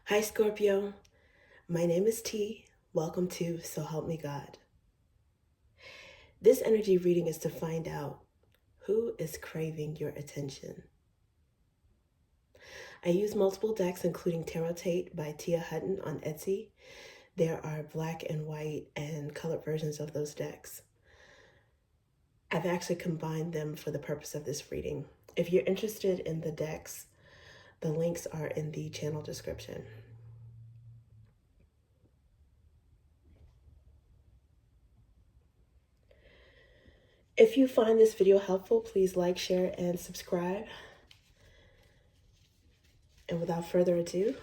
Hi, Scorpio. My name is T. Welcome to So Help Me God. This energy reading is to find out who is craving your attention. I use multiple decks, including Tarot Tate by Tia Hutton on Etsy. There are black and white and colored versions of those decks. I've actually combined them for the purpose of this reading. If you're interested in the decks, the links are in the channel description. If you find this video helpful, please like, share, and subscribe. And without further ado,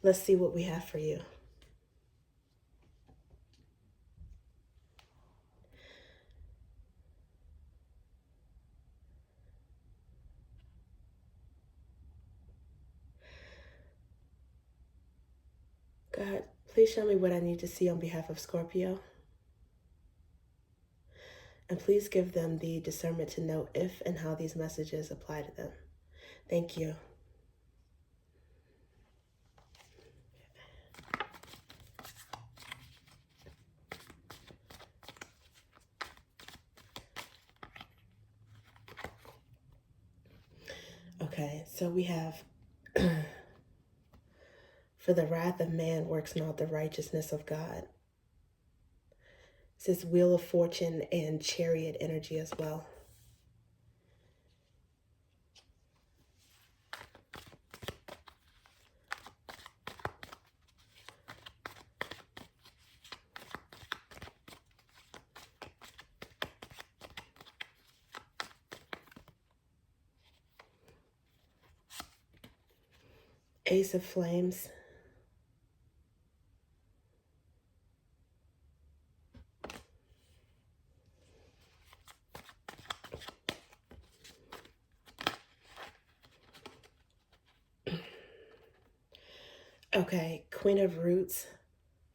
let's see what we have for you. God, please show me what I need to see on behalf of Scorpio. And please give them the discernment to know if and how these messages apply to them. Thank you. Okay, so we have, for the wrath of man works not the righteousness of God. It says Wheel of Fortune and Chariot energy as well. Ace of Flames. Okay, Queen of Roots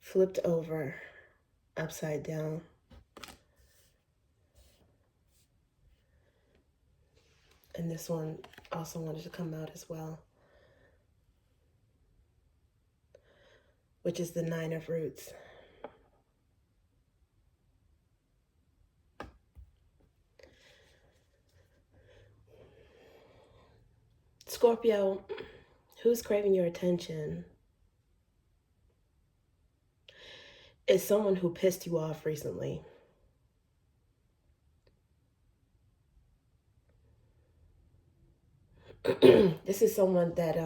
flipped over, upside down. And this one also wanted to come out as well, which is the Nine of Roots. Scorpio, who's craving your attention is someone who pissed you off recently. This is someone that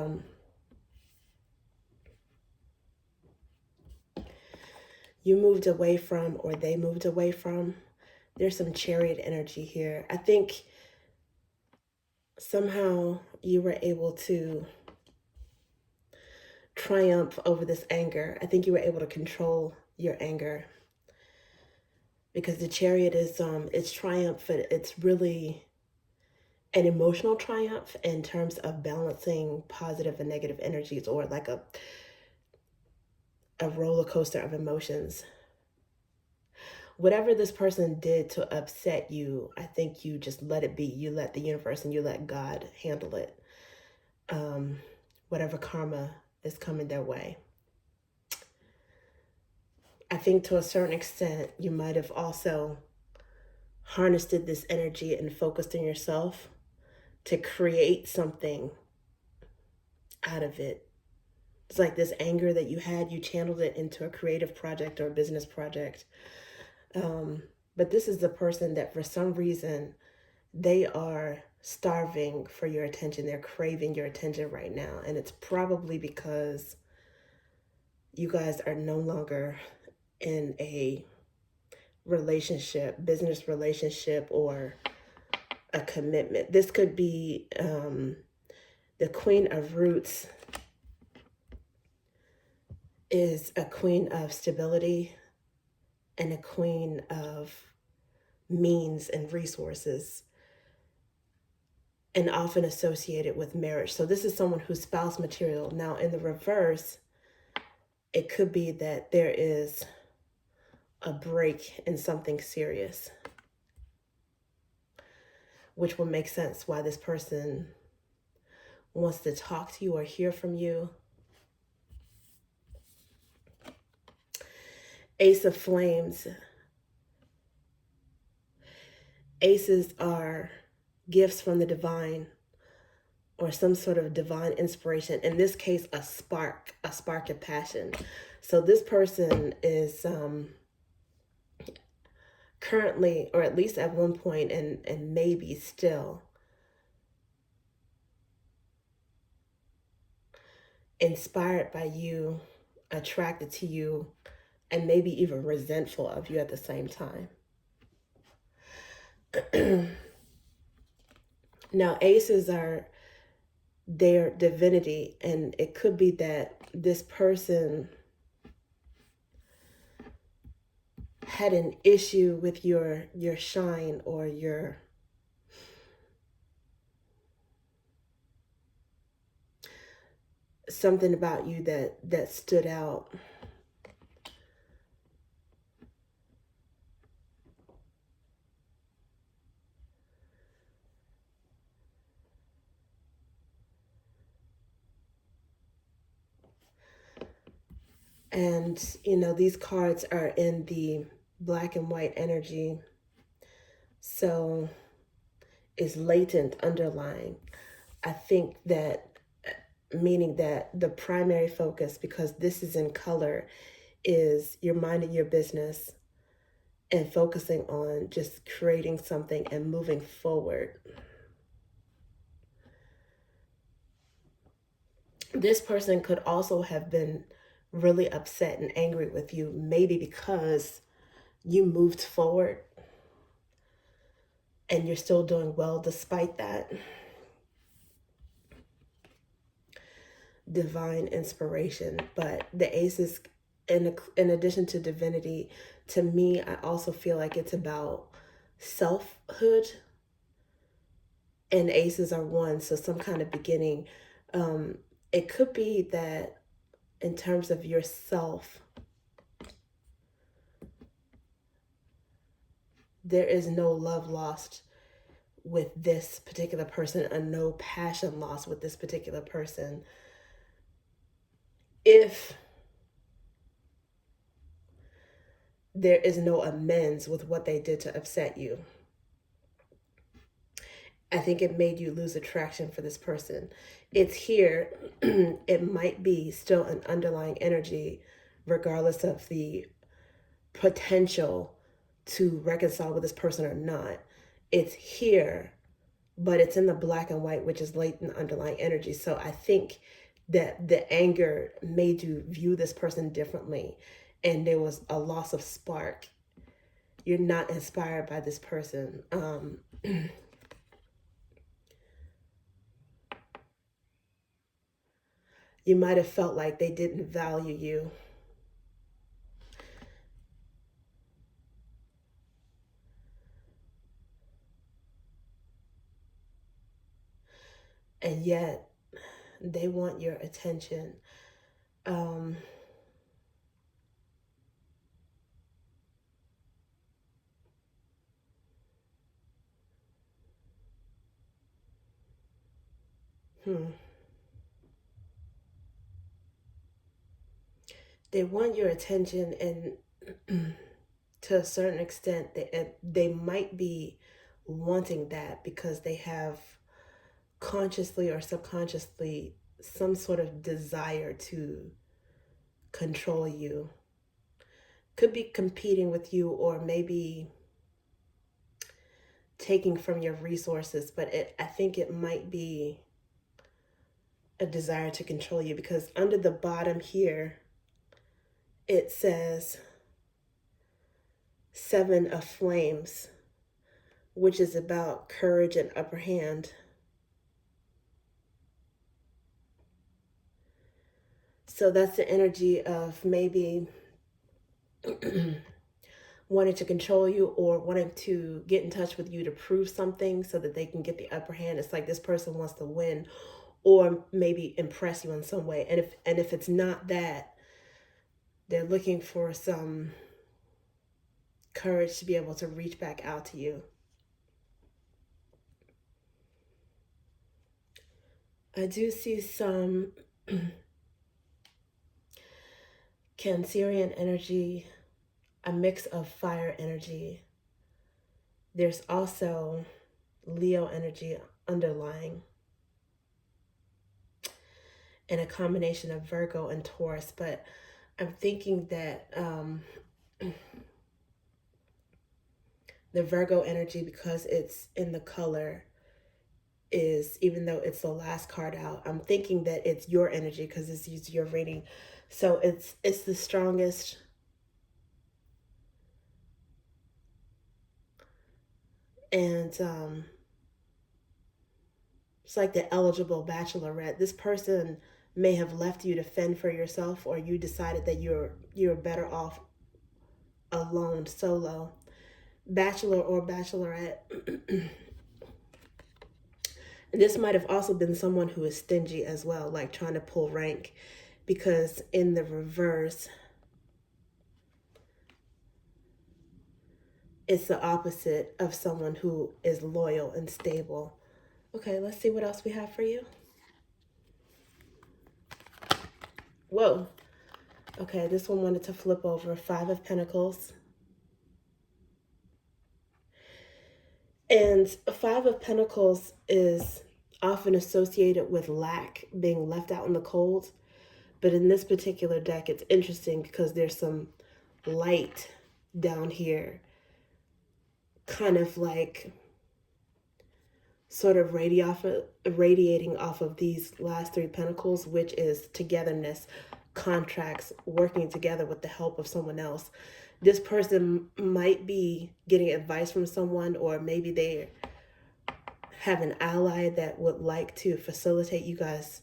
you moved away from, or they moved away from. There's some Chariot energy here. I think somehow you were able to triumph over this anger. I think you were able to control your anger, because the Chariot is it's triumphant. It's really an emotional triumph in terms of balancing positive and negative energies, or like a roller coaster of emotions. Whatever this person did to upset you, I think you just let it be. You let the universe and you let God handle it. Whatever karma is coming their way. I think to a certain extent, you might have also harnessed this energy and focused on yourself to create something out of it. It's like this anger that you had, you channeled it into a creative project or a business project. But this is the person that for some reason, they are starving for your attention. They're craving your attention right now. And it's probably because you guys are no longer in a relationship, business relationship, or a commitment. This could be the Queen of Roots is a queen of stability and a queen of means and resources, and often associated with marriage. So this is someone who's spouse material. Now in the reverse, it could be that there is a break in something serious, which will make sense why this person wants to talk to you or hear from you. Ace of Flames. Aces are gifts from the divine, or some sort of divine inspiration. In this case, a spark of passion. So this person is currently, or at least at one point, and maybe still, inspired by you, attracted to you, and maybe even resentful of you at the same time. Now, aces are their divinity, and it could be that this person had an issue with your shine, or your something about you that stood out. And you know, these cards are in the black and white energy, so it's latent, underlying. I think that, meaning that the primary focus, because this is in color, is you're minding your business and focusing on just creating something and moving forward. This person could also have been really upset and angry with you, maybe because you moved forward and you're still doing well despite that. Divine inspiration. But the aces, in addition to divinity, to me, I also feel like it's about selfhood. And aces are one, so some kind of beginning. It could be that in terms of yourself, there is no love lost with this particular person, and no passion lost with this particular person. If there is no amends with what they did to upset you, I think it made you lose attraction for this person. It's here. It might be still an underlying energy, regardless of the potential to reconcile with this person or not. It's here, but it's in the black and white, which is latent underlying energy. So I think that the anger made you view this person differently, and there was a loss of spark. You're not inspired by this person. You might have felt like they didn't value you. And yet they want your attention. Um, hmm. They want your attention, and to a certain extent, they might be wanting that because they have, consciously or subconsciously, some sort of desire to control you. Could be competing with you, or maybe taking from your resources, but I think it might be a desire to control you, because under the bottom here, it says Seven of Flames, which is about courage and upper hand. So that's the energy of maybe wanting to control you, or wanting to get in touch with you to prove something so that they can get the upper hand. It's like this person wants to win, or maybe impress you in some way. And if it's not that, they're looking for some courage to be able to reach back out to you. I do see some Cancerian energy a mix of fire energy. There's also Leo energy underlying, and a combination of Virgo and Taurus. But I'm thinking that the Virgo energy, because it's in the color, is, even though it's the last card out, I'm thinking that it's your energy because it's your reading. So it's the strongest. And it's like the eligible bachelorette. This person may have left you to fend for yourself, or you decided that you're better off alone, solo. Bachelor or bachelorette. And this might have also been someone who is stingy as well, like trying to pull rank, because in the reverse, it's the opposite of someone who is loyal and stable. Okay, let's see what else we have for you. Whoa. Okay, this one wanted to flip over. 5 of Pentacles. And 5 of Pentacles is often associated with lack, being left out in the cold. But in this particular deck, it's interesting because there's some light down here, kind of like sort of radiating off of these last 3 pentacles, which is togetherness, contracts, working together with the help of someone else. This person might be getting advice from someone, or maybe they have an ally that would like to facilitate you guys.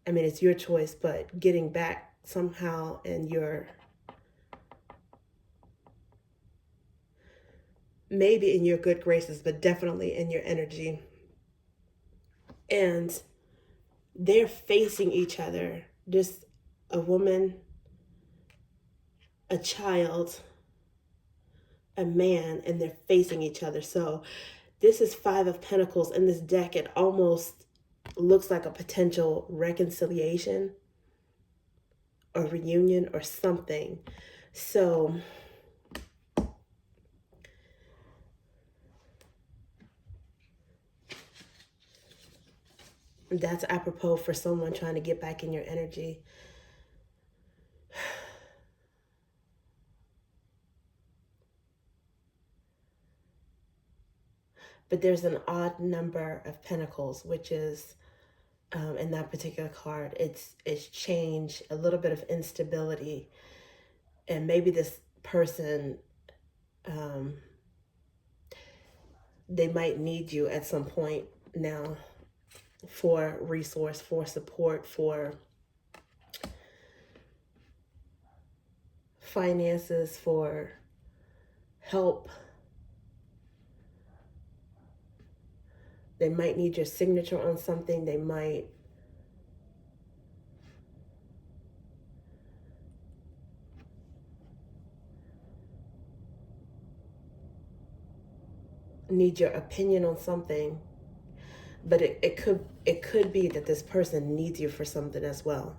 I mean, it's your choice, but getting back somehow in your, maybe in your good graces, but definitely in your energy. And they're facing each other. Just a woman, a child, a man, and they're facing each other. So this is 5 of Pentacles. In this deck, it almost looks like a potential reconciliation or reunion or something. So that's apropos for someone trying to get back in your energy. But there's an odd number of pentacles, which is, in that particular card, it's change, a little bit of instability. And maybe this person, they might need you at some point now for resource, for support, for finances, for help. They might need your signature on something. They might need your opinion on something. But it could be that this person needs you for something as well.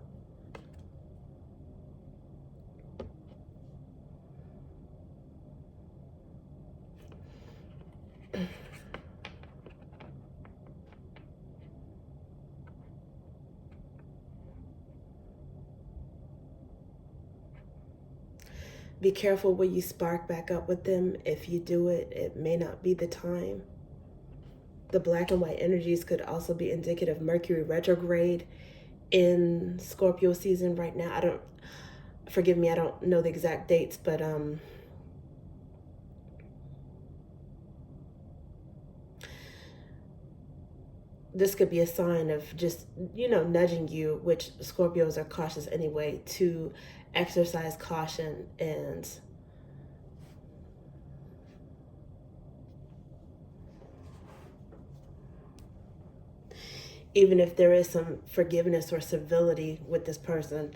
Be careful when you spark back up with them. If you do it, it may not be the time. The black and white energies could also be indicative of Mercury retrograde in Scorpio season right now. Forgive me, I don't know the exact dates, but this could be a sign of just, nudging you, which Scorpios are cautious anyway, to exercise caution. And even if there is some forgiveness or civility with this person,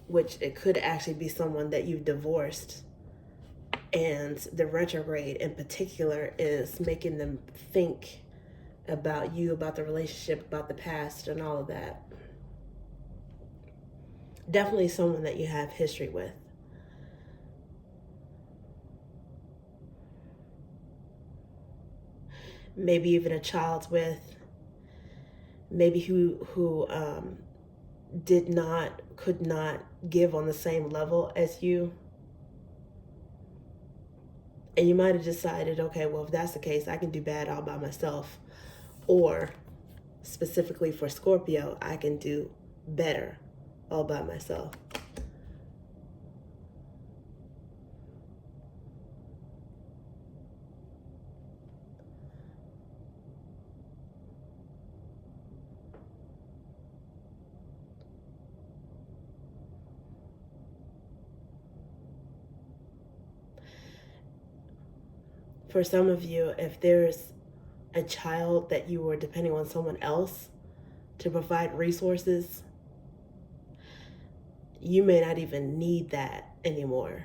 which it could actually be someone that you've divorced, and the retrograde in particular is making them think about you, about the relationship, about the past, and all of that. Definitely someone that you have history with. maybe even a child with, maybe who could not give on the same level as you. And you might have decided, okay, well, if that's the case, I can do bad all by myself. Or specifically for Scorpio, I can do better all by myself. For some of you, if there's a child that you were depending on someone else to provide resources, you may not even need that anymore.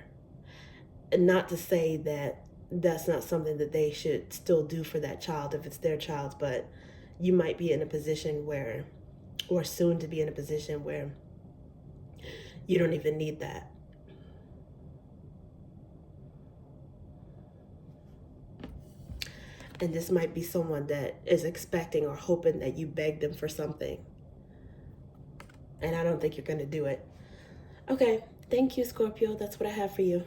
And not to say that that's not something that they should still do for that child if it's their child, but you might be in a position where, or soon to be in a position where, you don't even need that. And this might be someone that is expecting or hoping that you beg them for something. And I don't think you're going to do it. Okay, thank you, Scorpio. That's what I have for you.